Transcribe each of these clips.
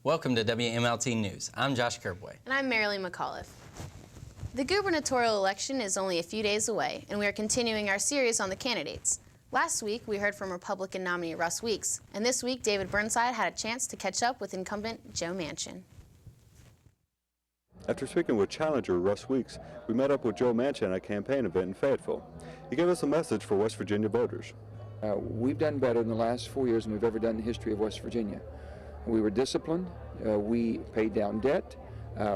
Welcome to WMLT News. I'm Josh Kerbway. And I'm Marilyn McAuliffe. The gubernatorial election is only a few days away, and we are continuing our series on the candidates. Last week, we heard from Republican nominee Russ Weeks, and this week, David Burnside had a chance to catch up with incumbent Joe Manchin. After speaking with challenger Russ Weeks, we met up with Joe Manchin at a campaign event in Fayetteville. He gave us a message for West Virginia voters. We've done better in the last 4 years than we've ever done in the history of West Virginia. We were disciplined, we paid down debt,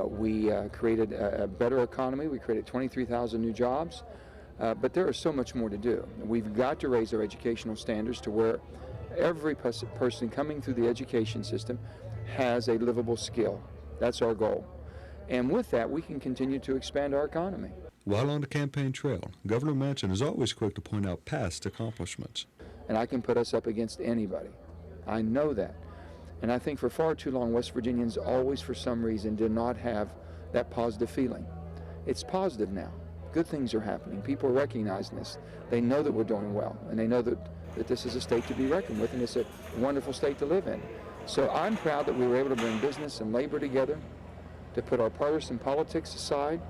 we created a better economy, we created 23,000 new jobs, but there is so much more to do. We've got to raise our educational standards to where every person coming through the education system has a livable skill. That's our goal. And with that, we can continue to expand our economy. While on the campaign trail, Governor Manchin is always quick to point out past accomplishments. And I can put us up against anybody. I know that. And I think for far too long, West Virginians always, for some reason, did not have that positive feeling. It's positive now. Good things are happening. People are recognizing this. They know that we're doing well, and they know that this is a state to be reckoned with, and it's a wonderful state to live in. So I'm proud that we were able to bring business and labor together, to put our partisan politics aside,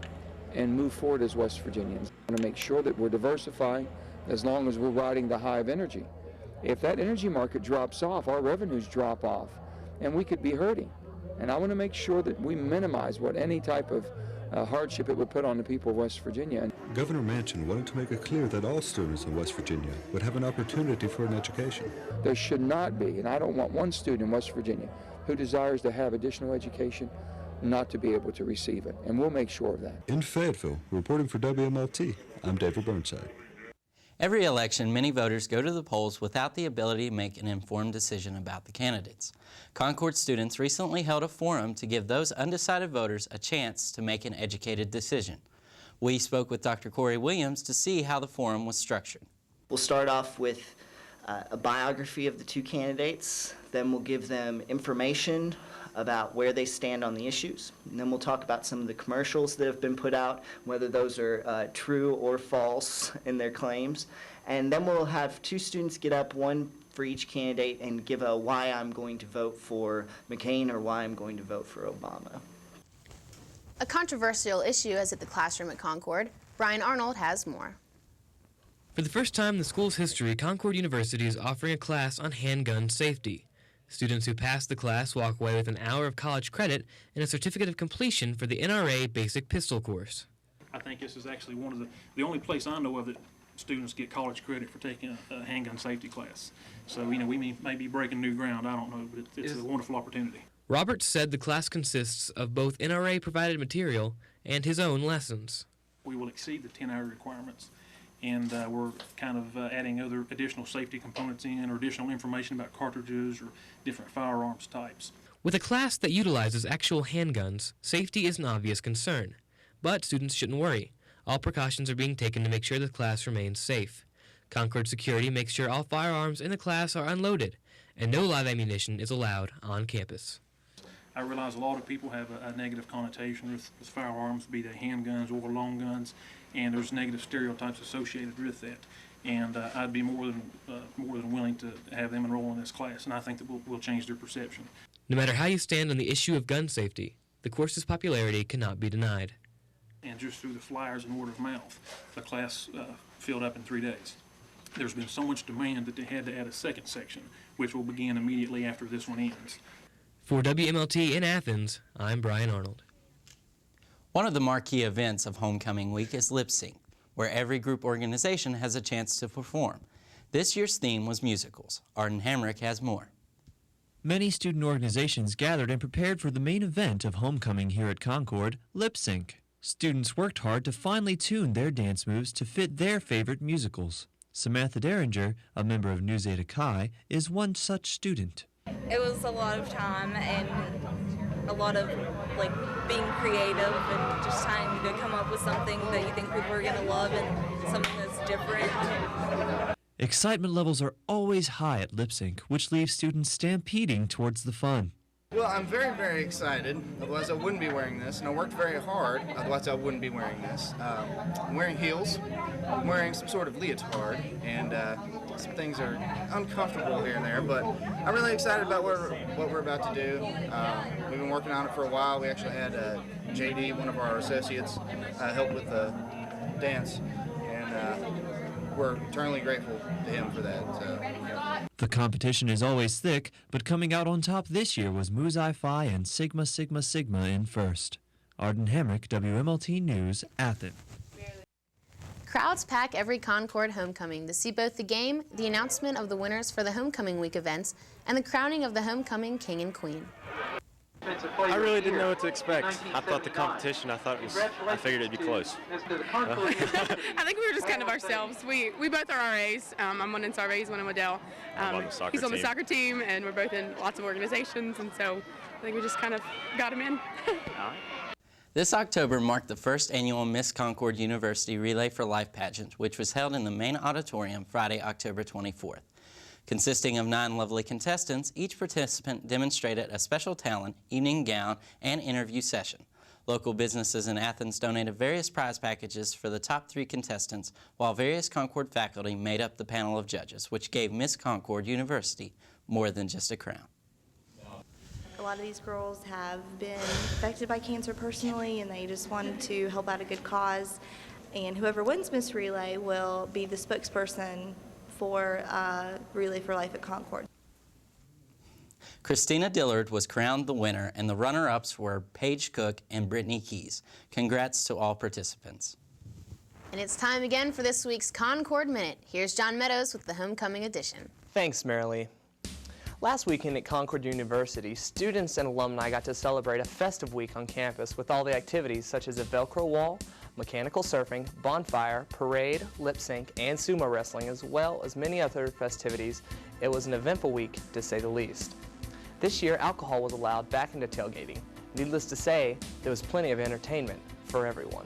and move forward as West Virginians. I want to make sure that we're diversifying as long as we're riding the high of energy. If that energy market drops off, our revenues drop off, and we could be hurting. And I want to make sure that we minimize what any type of hardship it would put on the people of West Virginia. Governor Manchin wanted to make it clear that all students in West Virginia would have an opportunity for an education. There should not be, and I don't want one student in West Virginia who desires to have additional education not to be able to receive it, and we'll make sure of that. In Fayetteville, reporting for WMLT, I'm David Burnside. Every election, many voters go to the polls without the ability to make an informed decision about the candidates. Concord students recently held a forum to give those undecided voters a chance to make an educated decision. We spoke with Dr. Corey Williams to see how the forum was structured. We'll start off with a biography of the two candidates, then we'll give them information about where they stand on the issues, and then we'll talk about some of the commercials that have been put out, whether those are true or false in their claims, and then we'll have two students get up, one for each candidate, and give a why I'm going to vote for McCain or why I'm going to vote for Obama. A controversial issue is at the classroom at Concord. Brian Arnold has more. For the first time in the school's history, Concord University is offering a class on handgun safety. Students who pass the class walk away with an hour of college credit and a certificate of completion for the NRA Basic Pistol course. I think this is actually one of the only place I know of that students get college credit for taking a handgun safety class. So, we may be breaking new ground, I don't know, but it's a wonderful opportunity. Roberts said the class consists of both NRA-provided material and his own lessons. We will exceed the 10-hour requirements, and we're kind of adding other additional safety components in, or additional information about cartridges or different firearms types. With a class that utilizes actual handguns, safety is an obvious concern. But students shouldn't worry. All precautions are being taken to make sure the class remains safe. Concord Security makes sure all firearms in the class are unloaded, and no live ammunition is allowed on campus. I realize a lot of people have a negative connotation with firearms, be they handguns or long guns, and there's negative stereotypes associated with that. And I'd be more than willing to have them enroll in this class, and I think that we'll change their perception. No matter how you stand on the issue of gun safety, the course's popularity cannot be denied. And just through the flyers and word of mouth, the class filled up in 3 days. There's been so much demand that they had to add a second section, which will begin immediately after this one ends. For WMLT in Athens, I'm Brian Arnold. One of the marquee events of Homecoming Week is lip sync, where every group organization has a chance to perform. This year's theme was musicals. Arden Hamrick has more. Many student organizations gathered and prepared for the main event of Homecoming here at Concord, lip sync. Students worked hard to finely tune their dance moves to fit their favorite musicals. Samantha Derringer, a member of Nu Zeta Chi, is one such student. It was a lot of time and a lot of being creative and just trying to come up with something that you think people are going to love and something that's different. Excitement levels are always high at lip sync, which leaves students stampeding towards the fun. Well, I'm very, very excited. Otherwise, I wouldn't be wearing this. And I worked very hard. Otherwise, I wouldn't be wearing this. I'm wearing heels. I'm wearing some sort of leotard. And some things are uncomfortable here and there. But I'm really excited about what we're about to do. We've been working on it for a while. We actually had JD, one of our associates, help with the dance. And we're eternally grateful to him for that. So, yeah. The competition is always thick, but coming out on top this year was Muzi Phi and Sigma Sigma Sigma in first. Arden Hamrick, WMLT News, Athens. Crowds pack every Concord homecoming to see both the game, the announcement of the winners for the Homecoming Week events, and the crowning of the homecoming king and queen. I really didn't know what to expect. I thought the competition, I figured it'd be close. I think we were just kind of ourselves. We both are RAs. I'm one in Sarvey, he's one in Waddell. He's on the soccer team, and we're both in lots of organizations, and so I think we just kind of got him in. This October marked the first annual Miss Concord University Relay for Life pageant, which was held in the main auditorium Friday, October 24th. Consisting of 9 lovely contestants, each participant demonstrated a special talent, evening gown, and interview session. Local businesses in Athens donated various prize packages for the top 3 contestants, while various Concord faculty made up the panel of judges, which gave Miss Concord University more than just a crown. A lot of these girls have been affected by cancer personally, and they just wanted to help out a good cause. And whoever wins Miss Relay will be the spokesperson for Relay for Life at Concord. Christina Dillard was crowned the winner, and the runner-ups were Paige Cook and Brittany Keys. Congrats to all participants. And it's time again for this week's Concord Minute. Here's John Meadows with the Homecoming Edition. Thanks, Marilee. Last weekend at Concord University, students and alumni got to celebrate a festive week on campus with all the activities such as a Velcro wall, mechanical surfing, bonfire, parade, lip sync, and sumo wrestling, as well as many other festivities. It was an eventful week, to say the least. This year, alcohol was allowed back into tailgating. Needless to say, there was plenty of entertainment for everyone.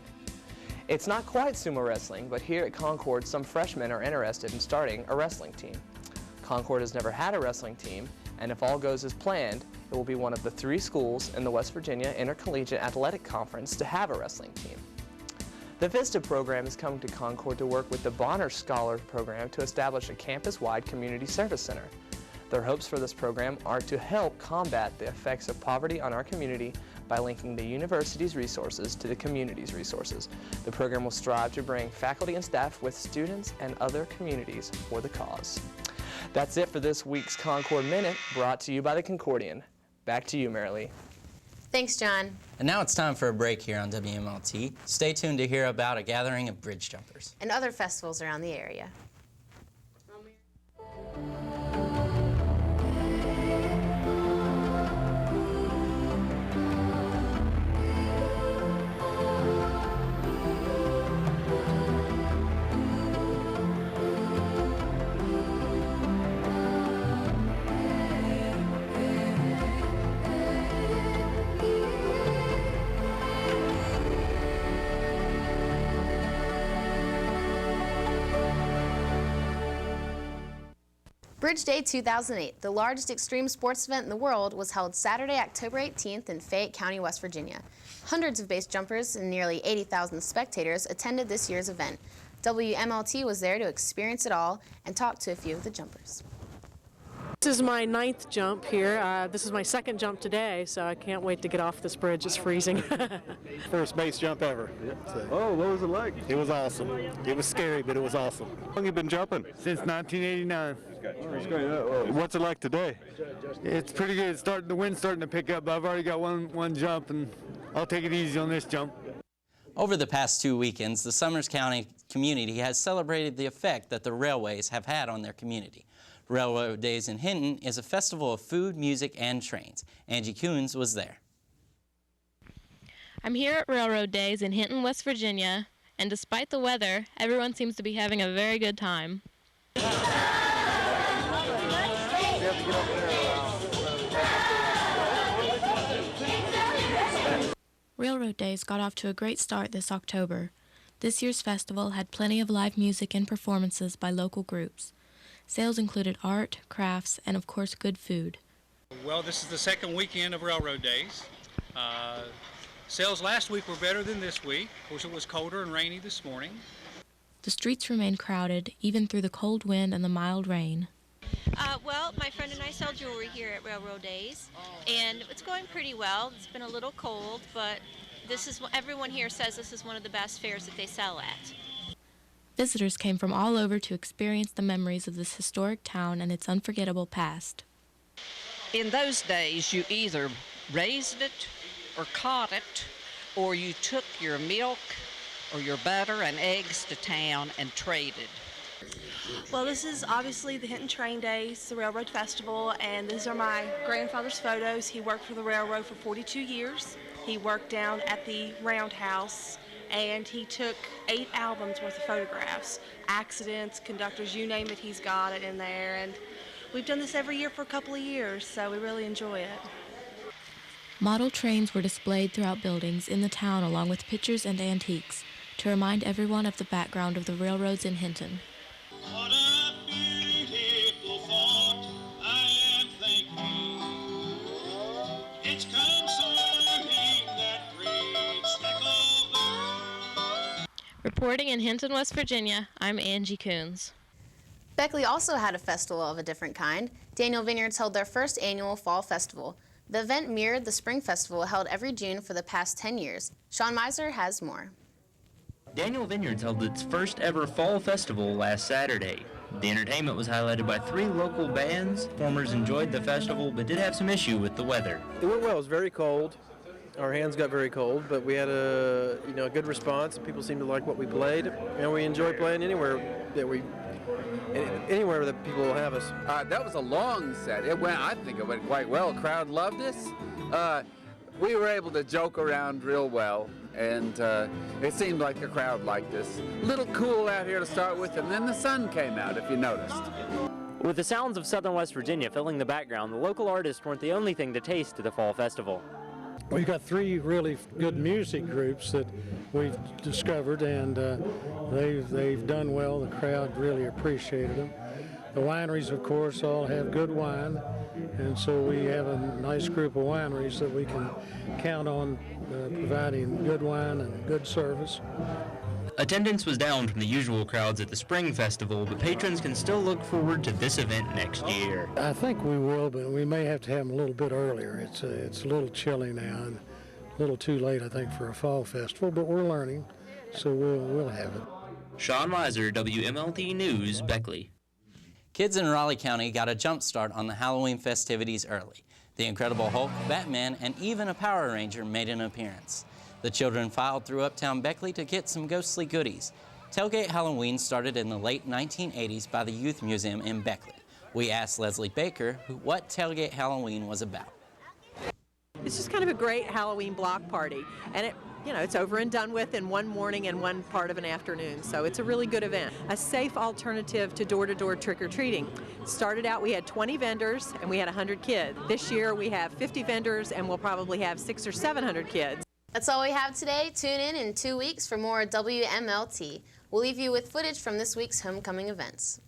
It's not quite sumo wrestling, but here at Concord, some freshmen are interested in starting a wrestling team. Concord has never had a wrestling team, and if all goes as planned, it will be one of the 3 schools in the West Virginia Intercollegiate Athletic Conference to have a wrestling team. The VISTA program is coming to Concord to work with the Bonner Scholar program to establish a campus-wide community service center. Their hopes for this program are to help combat the effects of poverty on our community by linking the university's resources to the community's resources. The program will strive to bring faculty and staff with students and other communities for the cause. That's it for this week's Concord Minute, brought to you by the Concordian. Back to you, Marilee. Thanks, John. And now it's time for a break here on WMLT. Stay tuned to hear about a gathering of bridge jumpers and other festivals around the area. Bridge Day 2008, the largest extreme sports event in the world, was held Saturday, October 18th in Fayette County, West Virginia. Hundreds of base jumpers and nearly 80,000 spectators attended this year's event. WMLT was there to experience it all and talk to a few of the jumpers. This is my 9th jump here. This is my 2nd jump today, so I can't wait to get off this bridge. It's freezing. First base jump ever. Oh, what was it like? It was awesome. It was scary, but it was awesome. How long have you been jumping? Since 1989. What's it like today? It's pretty good. The wind's starting to pick up. I've already got one jump, and I'll take it easy on this jump. Over the past 2 weekends, the Summers County community has celebrated the effect that the railways have had on their community. Railroad Days in Hinton is a festival of food, music, and trains. Angie Coons was there. I'm here at Railroad Days in Hinton, West Virginia, and despite the weather, everyone seems to be having a very good time. Railroad Days got off to a great start this October. This year's festival had plenty of live music and performances by local groups. Sales included art, crafts, and of course good food. Well, this is the second weekend of Railroad Days. Sales last week were better than this week. Of course, it was colder and rainy this morning. The streets remain crowded, even through the cold wind and the mild rain. Well, my friend and I sell jewelry here at Railroad Days, and it's going pretty well. It's been a little cold, but everyone here says this is one of the best fairs that they sell at. Visitors came from all over to experience the memories of this historic town and its unforgettable past. In those days, you either raised it or caught it, or you took your milk or your butter and eggs to town and traded. Well, this is obviously the Hinton Train Days, the Railroad Festival, and these are my grandfather's photos. He worked for the railroad for 42 years. He worked down at the Roundhouse, and he took 8 albums worth of photographs. Accidents, conductors, you name it, he's got it in there. And we've done this every year for a couple of years, so we really enjoy it. Model trains were displayed throughout buildings in the town along with pictures and antiques to remind everyone of the background of the railroads in Hinton. What a beautiful thought I am thinking. It's concerning that great speckle. Reporting in Hinton, West Virginia, I'm Angie Coons. Beckley also had a festival of a different kind. Daniel Vineyards held their first annual Fall Festival. The event mirrored the Spring Festival held every June for the past 10 years. Sean Miser has more. Daniel Vineyards held its first ever Fall Festival last Saturday. The entertainment was highlighted by 3 local bands. Performers enjoyed the festival but did have some issue with the weather. It went well. It was very cold. Our hands got very cold, but we had a good response. People seemed to like what we played, and we enjoy playing anywhere that people will have us. That was a long set. I think it went quite well. The crowd loved us. We were able to joke around real well, and it seemed like the crowd liked us. A little cool out here to start with, and then the sun came out, if you noticed. With the sounds of southern West Virginia filling the background, the local artists weren't the only thing to taste at the Fall Festival. We've got 3 really good music groups that we've discovered, and they've done well. The crowd really appreciated them. The wineries, of course, all have good wine, and so we have a nice group of wineries that we can count on providing good wine and good service. Attendance was down from the usual crowds at the Spring Festival, but patrons can still look forward to this event next year. I think we will, but we may have to have them a little bit earlier. It's a little chilly now and a little too late, I think, for a fall festival, but we're learning, so we'll have it. Sean Miser, WMLT News, Beckley. Kids in Raleigh County got a jump start on the Halloween festivities early. The Incredible Hulk, Batman, and even a Power Ranger made an appearance. The children filed through uptown Beckley to get some ghostly goodies. Tailgate Halloween started in the late 1980s by the Youth Museum in Beckley. We asked Leslie Baker what Tailgate Halloween was about. It's just kind of a great Halloween block party, and it's over and done with in one morning and one part of an afternoon, so it's a really good event. A safe alternative to door-to-door trick-or-treating. Started out, we had 20 vendors and we had 100 kids. This year we have 50 vendors and we'll probably have 600 or 700 kids. That's all we have today. Tune in 2 weeks for more WMLT. We'll leave you with footage from this week's homecoming events.